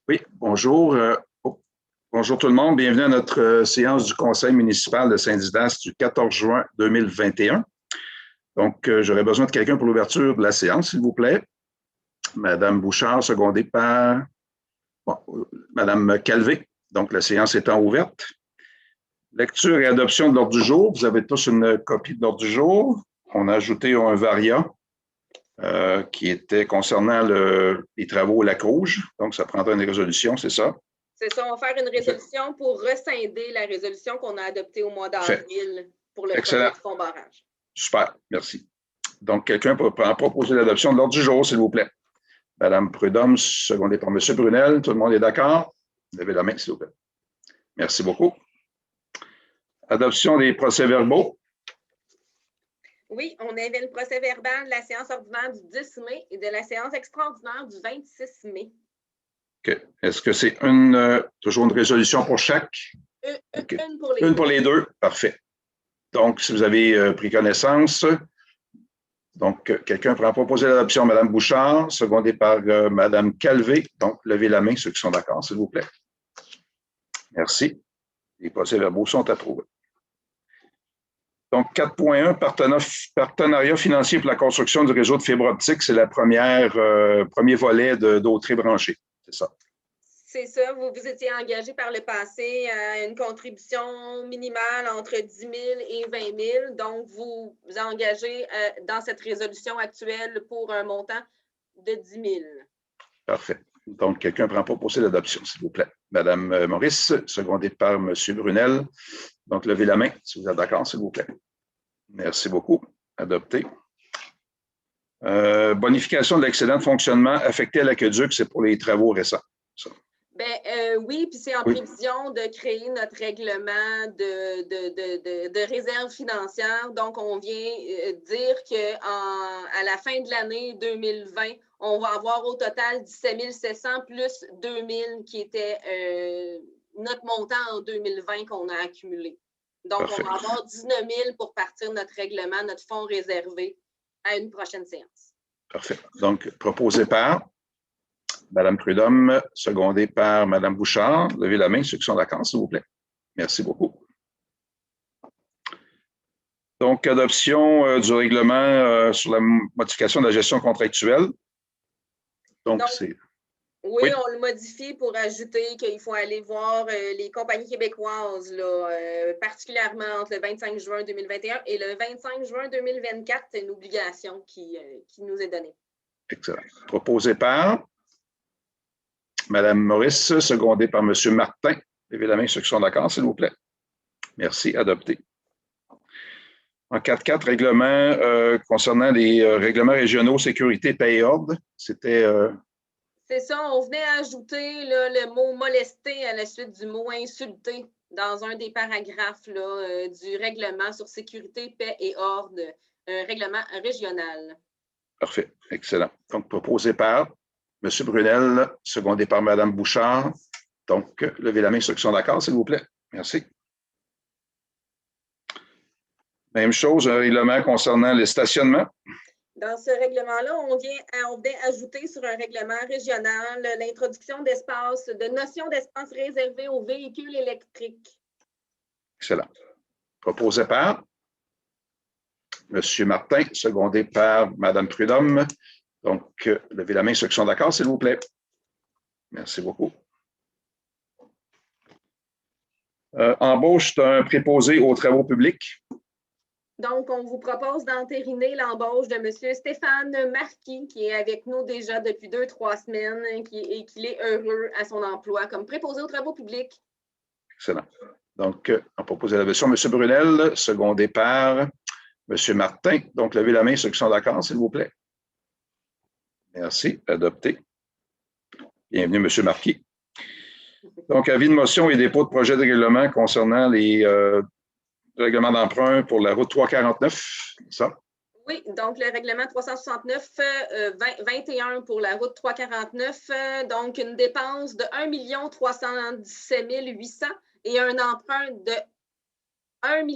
Oui, bonjour. Bonjour tout le monde. Bienvenue à notre séance du Conseil municipal de Saint-Didas du 14 juin 2021. Donc, j'aurais besoin de quelqu'un pour l'ouverture de la séance, s'il vous plaît. Madame Bouchard, secondée par Madame Calvé. Donc, la séance étant ouverte. Lecture et adoption de l'ordre du jour. Vous avez tous une copie de l'ordre du jour. On a ajouté un variant qui était concernant les travaux au Lac-Rouge. Donc, ça prendra une résolution, c'est ça? C'est ça, on va faire une résolution pour rescinder la résolution qu'on a adoptée au mois d'avril pour le projet du fonds barrage. Super, merci. Donc, quelqu'un peut proposer l'adoption de l'ordre du jour, s'il vous plaît. Madame Prudhomme, secondée par M. Brunel. Tout le monde est d'accord? Levez la main, s'il vous plaît. Merci beaucoup. Adoption des procès-verbaux. Oui, on avait le procès-verbal de la séance ordinaire du 10 mai et de la séance extraordinaire du 26 mai. OK. Est-ce que c'est toujours une résolution pour chaque? Okay. Une pour les deux. Une pour les deux. Parfait. Donc, si vous avez pris connaissance, donc quelqu'un pourra proposer l'adoption. Mme Bouchard, secondée par Mme Calvé. Donc, levez la main, ceux qui sont d'accord, s'il vous plaît. Merci. Les procès-verbaux sont approuvés. Donc, 4.1, partenariat financier pour la construction du réseau de fibre optique. C'est le premier volet d'Autré branché. C'est ça. C'est ça. Vous vous étiez engagé par le passé à une contribution minimale entre 10 000 et 20 000. Donc, vous vous engagez dans cette résolution actuelle pour un montant de 10 000. Parfait. Donc, quelqu'un prend proposer l'adoption, s'il vous plaît. Madame Maurice, secondée par M. Brunel. Donc, levez la main, si vous êtes d'accord, s'il vous plaît. Merci beaucoup. Adopté. Bonification de l'excédent de fonctionnement affecté à l'aqueduc, c'est pour les travaux récents. Oui, puis c'est en prévision de créer notre règlement de réserve financière. Donc, on vient dire qu'à la fin de l'année 2020, on va avoir au total 17 700 plus 2 000 qui était notre montant en 2020 qu'on a accumulé. Donc, parfait. On va avoir 19 000 pour partir notre règlement, notre fonds réservé à une prochaine séance. Parfait. Donc, proposé par Mme Prudhomme, secondée par Mme Bouchard. Levez la main, ceux qui sont d'accord, s'il vous plaît. Merci beaucoup. Donc, adoption du règlement sur la modification de la gestion contractuelle. Donc c'est... Oui, on le modifie pour ajouter qu'il faut aller voir les compagnies québécoises, là, particulièrement entre le 25 juin 2021 et le 25 juin 2024. C'est une obligation qui nous est donnée. Excellent. Proposé par Mme Maurice, secondée par M. Martin. Levez la main, ceux qui sont d'accord, s'il vous plaît. Merci. Adopté. En 4.4, règlement concernant les règlements régionaux sécurité, paix et ordre. C'était... C'est ça, on venait ajouter là, le mot molester à la suite du mot insulter dans un des paragraphes là, du règlement sur sécurité, paix et ordre, un règlement régional. Parfait, excellent. Donc, proposé par M. Brunel, secondé par Mme Bouchard. Donc, levez la main ceux qui sont d'accord, s'il vous plaît. Merci. Même chose, un règlement concernant le stationnement. Dans ce règlement-là, on vient ajouter sur un règlement régional l'introduction d'espace, de notion d'espace réservé aux véhicules électriques. Excellent. Proposé par M. Martin, secondé par Mme Prudhomme. Donc, levez la main ceux qui sont d'accord, s'il vous plaît. Merci beaucoup. Embauche d'un préposé aux travaux publics. Donc, on vous propose d'entériner l'embauche de M. Stéphane Marquis, qui est avec nous déjà depuis 2-3 semaines et qu'il est heureux à son emploi comme préposé aux travaux publics. Excellent. Donc, on propose la version M. Brunel, secondé par M. Martin. Donc, levez la main ceux qui sont d'accord, s'il vous plaît. Merci. Adopté. Bienvenue, M. Marquis. Donc, avis de motion et dépôt de projet de règlement concernant les règlements d'emprunt pour la route 349, ça? Oui, donc le règlement 369-21 pour la route 349, donc une dépense de 1 317 800 et un emprunt de 1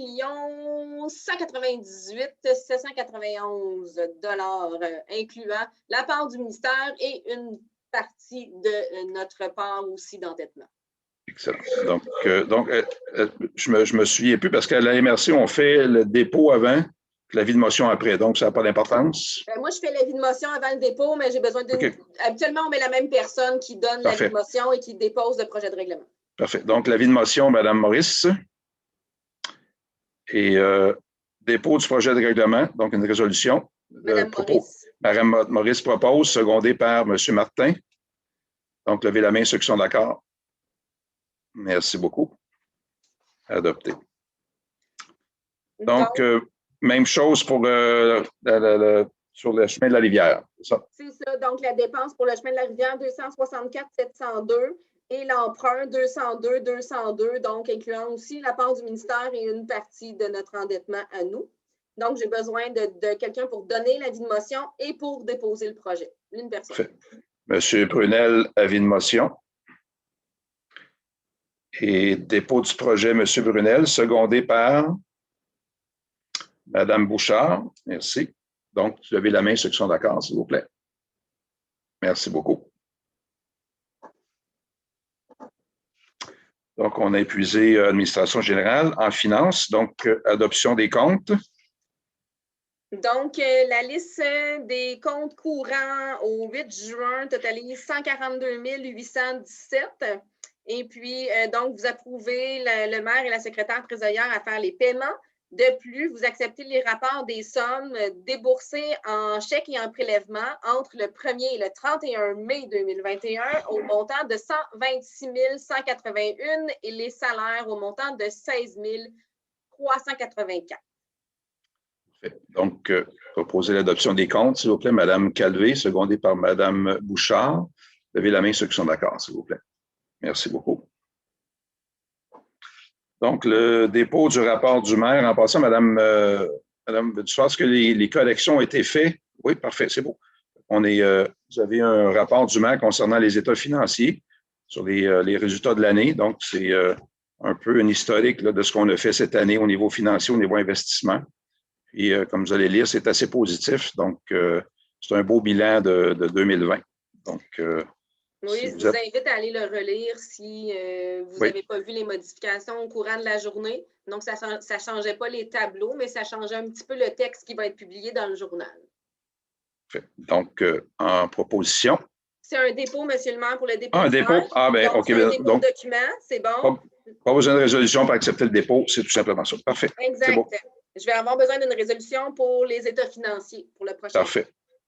198 791 $, incluant la part du ministère et une partie de notre part aussi d'endettement. Excellent. Donc je me souviens plus parce qu'à la MRC, on fait le dépôt avant, l'avis de motion après. Donc, ça n'a pas d'importance. Moi, je fais l'avis de motion avant le dépôt, mais j'ai besoin d'une... Okay. Habituellement, on met la même personne qui donne l'avis de motion et qui dépose le projet de règlement. Parfait. Donc, l'avis de motion, Mme Maurice. Et dépôt du projet de règlement, donc une résolution. Mme Maurice. Mme Maurice propose, secondée par M. Martin. Donc, levez la main ceux qui sont d'accord. Merci beaucoup. Adopté. Donc, même chose pour sur le chemin de la rivière. C'est ça. Donc, la dépense pour le chemin de la rivière, 264 702 et l'emprunt, 202 202, donc incluant aussi la part du ministère et une partie de notre endettement à nous. Donc, j'ai besoin de quelqu'un pour donner l'avis de motion et pour déposer le projet. Une personne. Fait. Monsieur Brunel, avis de motion. Et dépôt du projet, M. Brunel, secondé par Mme Bouchard. Merci. Donc, levez la main ceux qui sont d'accord, s'il vous plaît. Merci beaucoup. Donc, on a épuisé l'administration générale en finance. Donc, adoption des comptes. Donc, la liste des comptes courants au 8 juin totalise 142 817. Et puis, donc, vous approuvez le maire et la secrétaire trésorière à faire les paiements. De plus, vous acceptez les rapports des sommes déboursées en chèques et en prélèvements entre le 1er et le 31 mai 2021 au montant de 126 181 et les salaires au montant de 16 384. Donc, proposer l'adoption des comptes, s'il vous plaît, Mme Calvé, secondée par Mme Bouchard. Levez la main ceux qui sont d'accord, s'il vous plaît. Merci beaucoup. Donc, le dépôt du rapport du maire. En passant, Madame Dufour, est-ce que les collections ont été faites? Oui, parfait, c'est beau. Vous avez un rapport du maire concernant les états financiers sur les résultats de l'année. Donc, c'est un peu un historique là, de ce qu'on a fait cette année au niveau financier, au niveau investissement. Et comme vous allez lire, c'est assez positif. Donc, c'est un beau bilan de 2020. Donc, oui, je vous invite à aller le relire si vous n'avez pas vu les modifications au courant de la journée. Donc, ça ne changeait pas les tableaux, mais ça changeait un petit peu le texte qui va être publié dans le journal. Donc, en proposition. C'est un dépôt, monsieur le maire, pour le dépôt. Un dépôt? Ah, bien, OK. C'est un dépôt de document, c'est bon. Pas besoin de résolution pour accepter le dépôt, c'est tout simplement ça. Parfait. Exact. Bon. Je vais avoir besoin d'une résolution pour les états financiers pour le prochain. Parfait.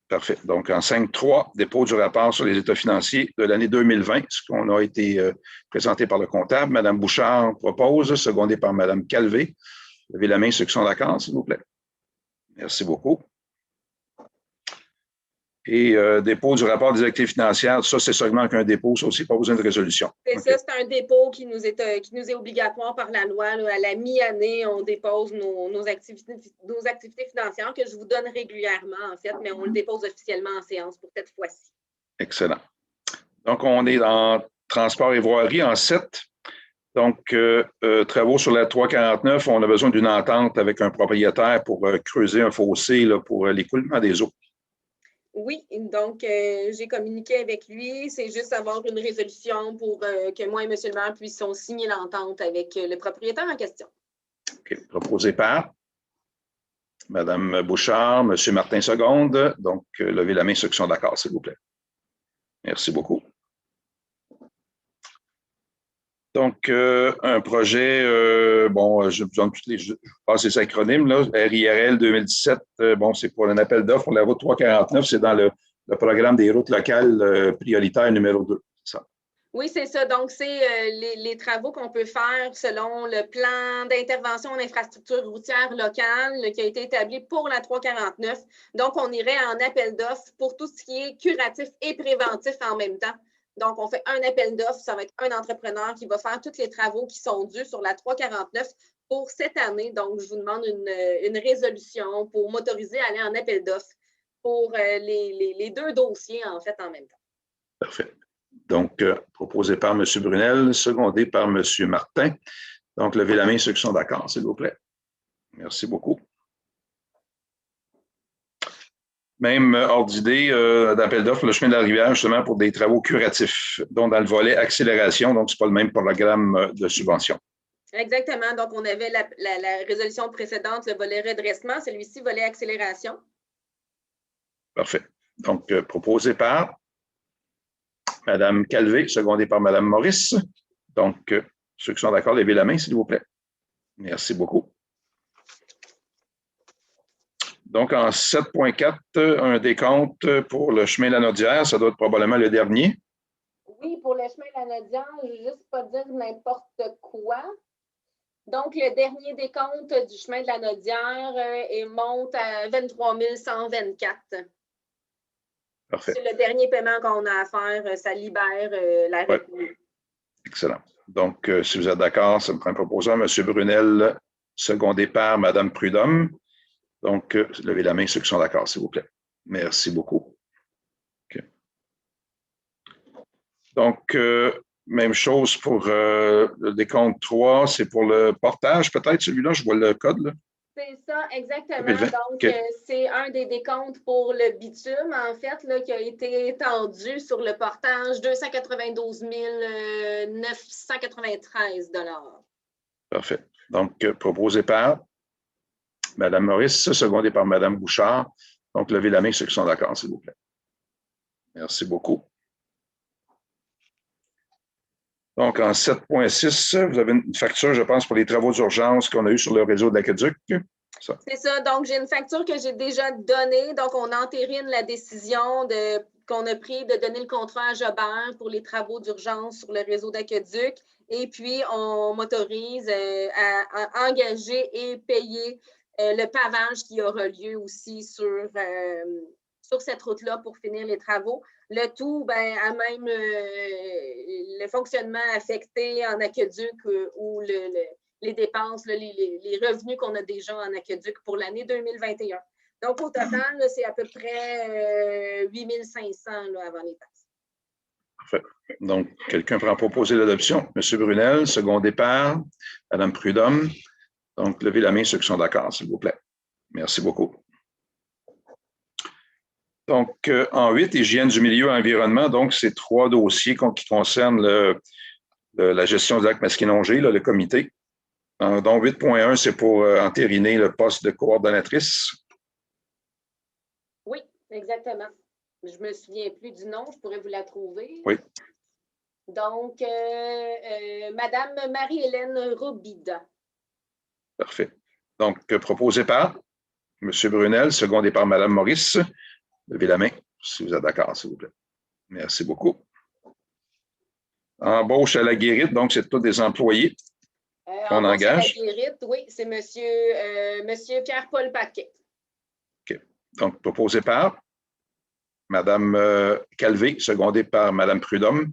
Parfait. Donc, en 5.3, dépôt du rapport sur les états financiers de l'année 2020, ce qu'on a été présenté par le comptable. Mme Bouchard propose, secondé par Mme Calvé. Levez la main ceux qui sont d'accord, s'il vous plaît. Merci beaucoup. Et dépôt du rapport des activités financières, ça, c'est seulement qu'un dépôt, ça aussi, pas besoin de résolution. C'est ça, c'est un dépôt qui nous est obligatoire par la loi. Là, à la mi-année, on dépose nos activités financières que je vous donne régulièrement, en fait, mais on le dépose officiellement en séance pour cette fois-ci. Excellent. Donc, on est dans transport et voirie en 7. Donc, travaux sur la 349, on a besoin d'une entente avec un propriétaire pour creuser un fossé là, pour l'écoulement des eaux. Oui, donc j'ai communiqué avec lui. C'est juste avoir une résolution pour que moi et M. le maire puissions signer l'entente avec le propriétaire en question. OK. Proposé par Mme Bouchard, M. Martin Seconde. Donc, levez la main ceux qui sont d'accord, s'il vous plaît. Merci beaucoup. Donc, un projet, bon, je vous donne je passe les acronymes, là, RIRL 2017, bon, c'est pour un appel d'offres pour la route 349, c'est dans le programme des routes locales prioritaires numéro 2, c'est ça? Oui, c'est ça. Donc, c'est les travaux qu'on peut faire selon le plan d'intervention en infrastructure routière locale qui a été établi pour la 349. Donc, on irait en appel d'offres pour tout ce qui est curatif et préventif en même temps. Donc, on fait un appel d'offres, ça va être un entrepreneur qui va faire tous les travaux qui sont dus sur la 349 pour cette année. Donc, je vous demande une résolution pour m'autoriser à aller en appel d'offres pour les deux dossiers, en fait, en même temps. Parfait. Donc, proposé par M. Brunel, secondé par M. Martin. Donc, levez la main ceux qui sont d'accord, s'il vous plaît. Merci beaucoup. Même ordre d'idée d'appel d'offres pour le chemin de la rivière, justement pour des travaux curatifs, dont dans le volet accélération, donc ce n'est pas le même programme de subvention. Exactement. Donc, on avait la résolution précédente, le volet redressement, celui-ci, volet accélération. Parfait. Donc, proposé par Mme Calvé, secondé par Mme Maurice. Donc, ceux qui sont d'accord, levez la main, s'il vous plaît. Merci beaucoup. Donc, en 7.4, un décompte pour le chemin de la Naudière, ça doit être probablement le dernier. Oui, pour le chemin de la Naudière, je ne vais juste pas dire n'importe quoi. Donc, le dernier décompte du chemin de la Naudière monte à 23 124. Parfait. C'est le dernier paiement qu'on a à faire, ça libère la retenue. Ouais. Excellent. Donc, si vous êtes d'accord, ça me prend un proposant. M. Brunel, secondé par Mme Prudhomme. Donc, levez la main ceux qui sont d'accord, s'il vous plaît. Merci beaucoup. Okay. Donc, même chose pour le décompte 3, c'est pour le portage, peut-être celui-là, je vois le code. Là. C'est ça, exactement. Donc, c'est un des décomptes pour le bitume, en fait, là, qui a été étendu sur le portage, 292 993 $. Parfait. Donc, proposé par Mme Maurice, secondé par Mme Bouchard. Donc, levez la main ceux qui sont d'accord, s'il vous plaît. Merci beaucoup. Donc, en 7.6, vous avez une facture, je pense, pour les travaux d'urgence qu'on a eus sur le réseau de l'aqueduc. C'est ça. Donc, j'ai une facture que j'ai déjà donnée. Donc, on entérine la décision qu'on a prise de donner le contrat à Jobert pour les travaux d'urgence sur le réseau d'aqueduc. Et puis, on m'autorise à engager et payer le pavage qui aura lieu aussi sur cette route-là pour finir les travaux. Le tout, à même le fonctionnement affecté en aqueduc ou les dépenses, les revenus qu'on a déjà en aqueduc pour l'année 2021. Donc, au total, c'est à peu près 8 500 avant les taxes. Parfait. Donc, quelqu'un prend proposer l'adoption. M. Brunel, secondé par Mme Prudhomme. Donc, levez la main ceux qui sont d'accord, s'il vous plaît. Merci beaucoup. Donc, en 8, hygiène du milieu et environnement. Donc, c'est 3 dossiers qui concernent la gestion du lac Masquinongé, le comité. Donc, 8.1, c'est pour entériner le poste de coordonnatrice. Oui, exactement. Je ne me souviens plus du nom, je pourrais vous la trouver. Oui. Donc, Mme Marie-Hélène Robida. Parfait. Donc, proposé par M. Brunel, secondé par Mme Maurice. Levez la main si vous êtes d'accord, s'il vous plaît. Merci beaucoup. Embauche à la Guérite, donc c'est tous des employés qu'on engage. À la Guérite, oui, c'est monsieur Pierre-Paul Paquet. OK. Donc, proposé par Mme Calvé, secondé par Mme Prudhomme.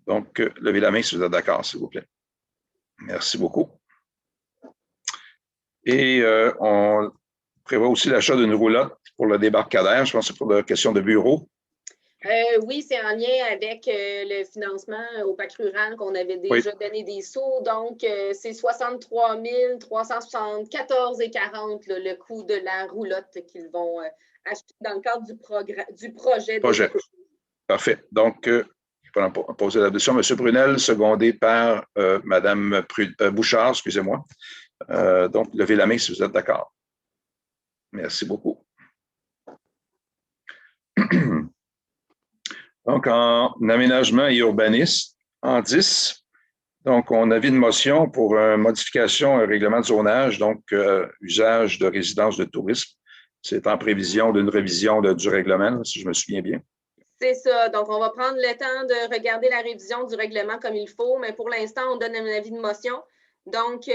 Donc, levez la main si vous êtes d'accord, s'il vous plaît. Merci beaucoup. Et on prévoit aussi l'achat d'une roulotte pour le débarcadère. Je pense que c'est pour la question de bureau. Oui, c'est en lien avec le financement au PAC rural qu'on avait déjà donné des sous. Donc, c'est 63 374,40 le coût de la roulotte qu'ils vont acheter dans le cadre du projet. Parfait. Donc, je vais poser l'adoption. M. Brunel, secondé par Mme Bouchard, excusez-moi. Donc, levez la main si vous êtes d'accord. Merci beaucoup. Donc, en aménagement et urbanisme, en 10, donc, on a vu une motion pour une modification un règlement de zonage, donc usage de résidence de tourisme. C'est en prévision d'une révision du règlement, si je me souviens bien. C'est ça. Donc, on va prendre le temps de regarder la révision du règlement comme il faut, mais pour l'instant, on donne un avis de motion. Donc,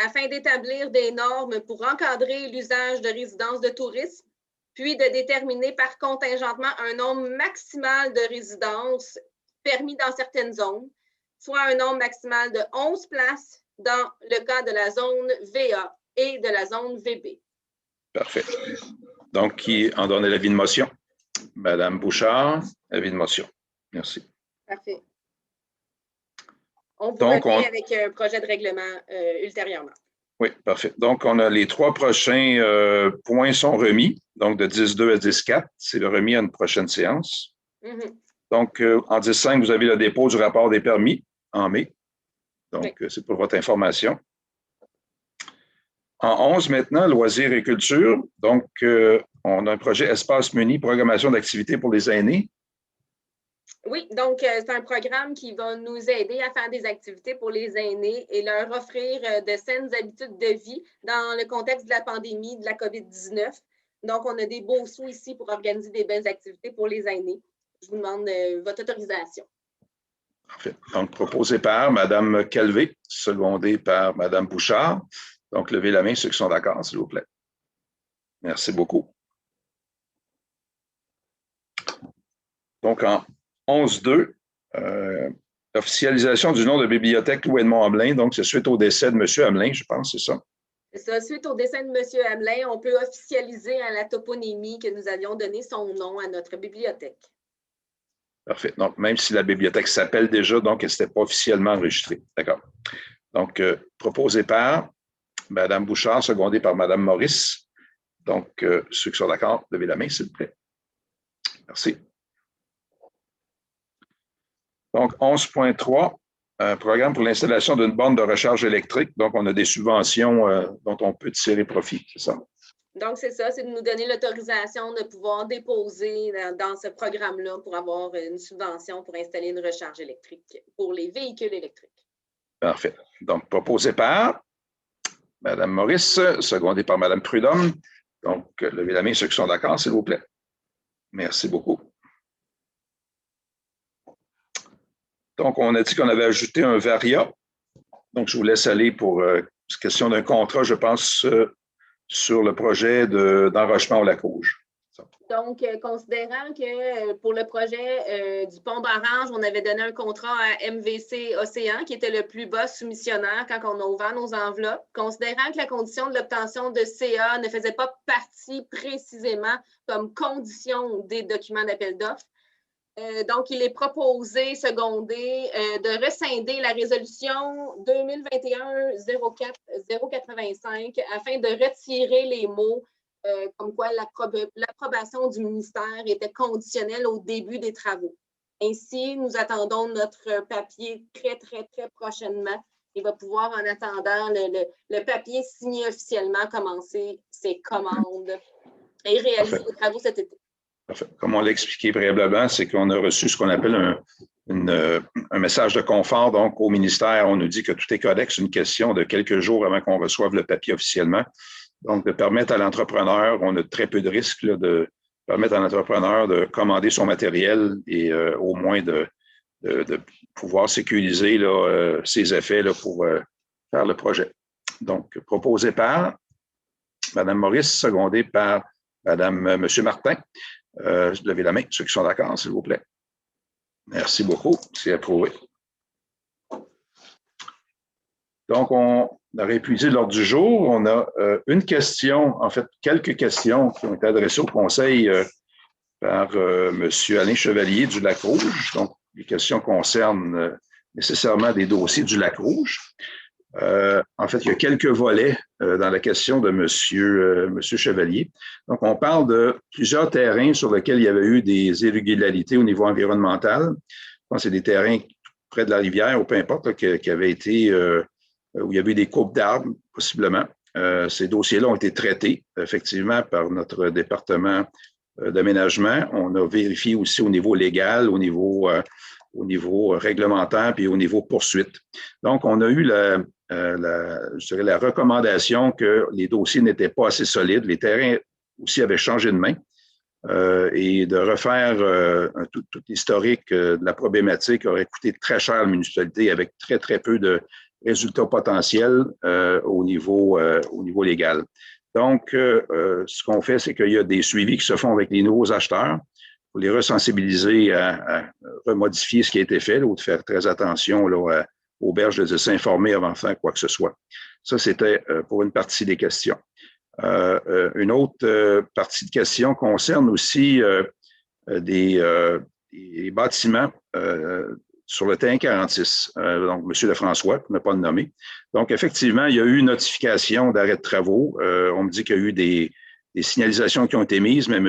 afin d'établir des normes pour encadrer l'usage de résidences de tourisme, puis de déterminer par contingentement un nombre maximal de résidences permis dans certaines zones, soit un nombre maximal de 11 places dans le cas de la zone VA et de la zone VB. Parfait. Donc, qui en donne l'avis de motion? Madame Bouchard, avis de motion. Merci. Parfait. On vous revient avec un projet de règlement ultérieurement. Oui, parfait. Donc, on a les 3 prochains points sont remis, donc de 10-2 à 10-4. C'est remis à une prochaine séance. Mm-hmm. Donc, en 10-5, vous avez le dépôt du rapport des permis en mai. Donc, Oui. c'est pour votre information. En 11 maintenant, loisirs et culture. Donc, on a un projet Espace Muni, programmation d'activités pour les aînés. Oui, donc c'est un programme qui va nous aider à faire des activités pour les aînés et leur offrir de saines habitudes de vie dans le contexte de la pandémie de la COVID-19. Donc, on a des beaux sous ici pour organiser des belles activités pour les aînés. Je vous demande votre autorisation. Parfait. Donc, proposé par Mme Calvé, secondé par Mme Bouchard. Donc, levez la main ceux qui sont d'accord, s'il vous plaît. Merci beaucoup. Donc, en 11-2, officialisation du nom de bibliothèque Louis Edmond Hamelin. Donc, c'est suite au décès de M. Hamelin, je pense, c'est ça? C'est ça. Suite au décès de M. Hamelin, on peut officialiser à la toponymie que nous avions donné son nom à notre bibliothèque. Parfait. Donc, même si la bibliothèque s'appelle déjà, donc elle n'était pas officiellement enregistrée. D'accord. Donc, proposé par Mme Bouchard, secondé par Mme Maurice. Donc, ceux qui sont d'accord, levez la main, s'il vous plaît. Merci. Donc, 11.3, un programme pour l'installation d'une borne de recharge électrique. Donc, on a des subventions dont on peut tirer profit, c'est ça? Donc, c'est ça, c'est de nous donner l'autorisation de pouvoir déposer dans ce programme-là pour avoir une subvention pour installer une recharge électrique pour les véhicules électriques. Parfait. Donc, proposé par Mme Maurice, secondé par Mme Prudhomme. Donc, levez la main ceux qui sont d'accord, s'il vous plaît. Merci beaucoup. Donc, on a dit qu'on avait ajouté un varia. Donc, je vous laisse aller pour question d'un contrat, je pense, sur le projet d'enrochement au lac Rouge. Donc, considérant que pour le projet du pont d'Orange, on avait donné un contrat à MVC Océan, qui était le plus bas soumissionnaire quand on a ouvert nos enveloppes, considérant que la condition de l'obtention de CA ne faisait pas partie précisément comme condition des documents d'appel d'offres, donc, il est proposé, secondé, de rescinder la résolution 2021-04-085 afin de retirer les mots comme quoi l'approbation du ministère était conditionnelle au début des travaux. Ainsi, nous attendons notre papier très, très, très prochainement. Il va pouvoir, en attendant le papier signé officiellement, commencer ses commandes et réaliser les travaux cet été. Comme on l'a expliqué préalablement, c'est qu'on a reçu ce qu'on appelle un message de confort. Donc, au ministère, on nous dit que tout est correct. C'est une question de quelques jours avant qu'on reçoive le papier officiellement. Donc, de permettre à l'entrepreneur, on a très peu de risques là, de permettre à l'entrepreneur de commander son matériel et au moins de pouvoir sécuriser là, ses effets là, pour faire le projet. Donc, proposé par Mme Maurice, secondé par M. Martin. Levez la main, ceux qui sont d'accord, s'il vous plaît. Merci beaucoup. C'est approuvé. Donc, on a épuisé l'ordre du jour. On a une question, en fait, quelques questions qui ont été adressées au Conseil par M. Alain Chevalier du Lac Rouge. Donc, les questions concernent nécessairement des dossiers du Lac Rouge. En fait, il y a quelques volets dans la question de Monsieur Chevalier. Donc, on parle de plusieurs terrains sur lesquels il y avait eu des irrégularités au niveau environnemental. Je pense que c'est des terrains près de la rivière ou peu importe, là, qui avaient été, où il y avait eu des coupes d'arbres, possiblement. Ces dossiers-là ont été traités, effectivement, par notre département d'aménagement. On a vérifié aussi au niveau légal, au niveau réglementaire, puis au niveau poursuite. Donc, on a eu je dirais la recommandation que les dossiers n'étaient pas assez solides. Les terrains aussi avaient changé de main et de refaire tout l'historique de la problématique aurait coûté très cher à la municipalité avec très, très peu de résultats potentiels au niveau légal. Donc, ce qu'on fait, c'est qu'il y a des suivis qui se font avec les nouveaux acheteurs pour les resensibiliser à remodifier ce qui a été fait, là, ou de faire très attention là, aux berges, de s'informer avant de faire quoi que ce soit. Ça, c'était pour une partie des questions. Une autre partie de questions concerne aussi des bâtiments du sur le terrain 46, donc M. Lefrançois, pour ne pas le nommer. Donc, effectivement, il y a eu une notification d'arrêt de travaux. On me dit qu'il y a eu des signalisations qui ont été mises, mais M.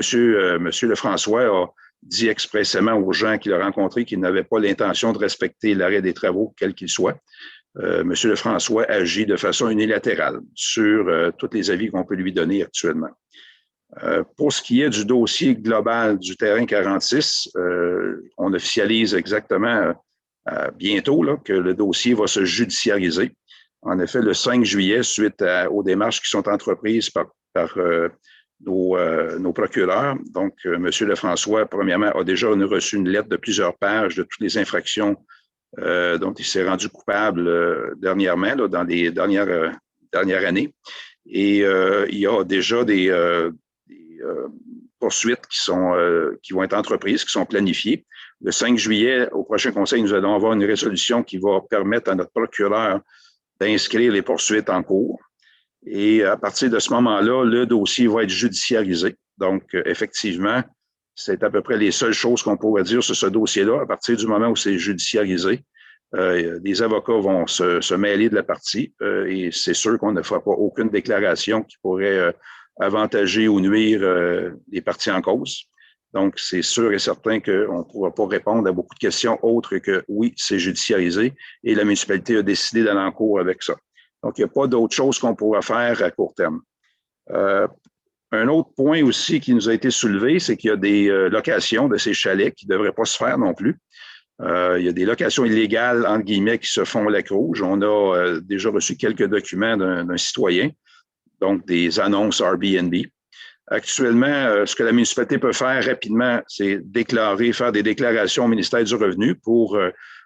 Lefrançois a dit expressément aux gens qu'il a rencontrés qu'il n'avait pas l'intention de respecter l'arrêt des travaux, quel qu'il soit. M. Lefrançois agit de façon unilatérale sur tous les avis qu'on peut lui donner actuellement. Pour ce qui est du dossier global du terrain 46, on officialise exactement bientôt là, que le dossier va se judiciariser. En effet, le 5 juillet, suite aux démarches qui sont entreprises par nos procureurs, donc M. Lefrançois, premièrement, a déjà reçu une lettre de plusieurs pages de toutes les infractions dont il s'est rendu coupable dernièrement, là, dans les dernières années. Et il y a déjà des poursuites qui vont être entreprises, qui sont planifiées. Le 5 juillet, au prochain conseil, nous allons avoir une résolution qui va permettre à notre procureur d'inscrire les poursuites en cours. Et à partir de ce moment-là, le dossier va être judiciarisé. Donc, effectivement, c'est à peu près les seules choses qu'on pourrait dire sur ce dossier-là. À partir du moment où c'est judiciarisé, les avocats vont se mêler de la partie et c'est sûr qu'on ne fera pas aucune déclaration qui pourrait avantager ou nuire les parties en cause. Donc, c'est sûr et certain qu'on ne pourra pas répondre à beaucoup de questions autres que oui, c'est judiciarisé et la municipalité a décidé d'aller en cours avec ça. Donc, il n'y a pas d'autre chose qu'on pourra faire à court terme. Un autre point aussi qui nous a été soulevé, c'est qu'il y a des locations de ces chalets qui ne devraient pas se faire non plus. Il y a des locations illégales, entre guillemets, qui se font au Lac-Rouge. On a déjà reçu quelques documents d'un citoyen, donc des annonces Airbnb. Actuellement, ce que la municipalité peut faire rapidement, c'est faire des déclarations au ministère du Revenu pour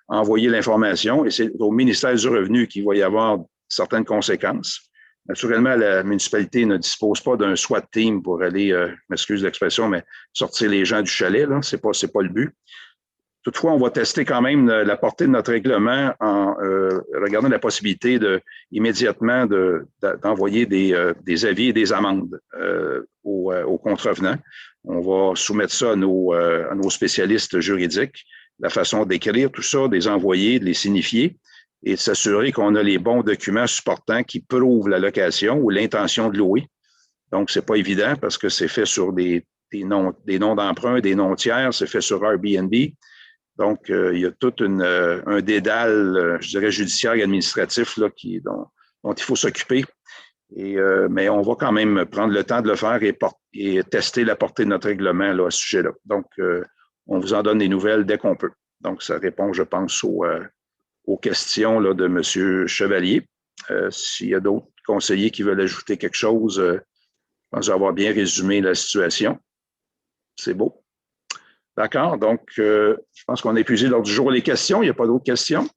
envoyer l'information. Et c'est au ministère du Revenu qu'il va y avoir certaines conséquences. Naturellement, la municipalité ne dispose pas d'un SWAT team pour aller, m'excuse l'expression, mais sortir les gens du chalet, là, c'est pas le but. Toutefois, on va tester quand même la portée de notre règlement en regardant la possibilité immédiatement d'envoyer des avis et des amendes aux contrevenants. On va soumettre ça à nos spécialistes juridiques, la façon d'écrire tout ça, de les envoyer, de les signifier et de s'assurer qu'on a les bons documents supportants qui prouvent la location ou l'intention de louer. Donc, c'est pas évident parce que c'est fait sur des noms d'emprunt, des noms tiers, c'est fait sur Airbnb. Donc, il y a tout un dédale, je dirais, judiciaire et administratif là, dont il faut s'occuper. Mais on va quand même prendre le temps de le faire et tester la portée de notre règlement là, à ce sujet-là. Donc, on vous en donne des nouvelles dès qu'on peut. Donc, ça répond, je pense, aux questions là, de M. Chevalier. S'il y a d'autres conseillers qui veulent ajouter quelque chose, je pense avoir bien résumé la situation. C'est beau. D'accord. Donc, je pense qu'on a épuisé l'ordre du jour les questions. Il n'y a pas d'autres questions.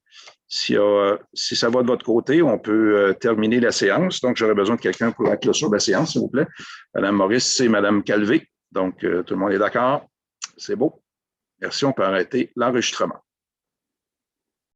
Si ça va de votre côté, on peut terminer la séance. Donc, j'aurais besoin de quelqu'un pour la clôture de la séance, s'il vous plaît. Mme Maurice et Mme Calvé. Donc, tout le monde est d'accord. C'est beau. Merci. On peut arrêter l'enregistrement.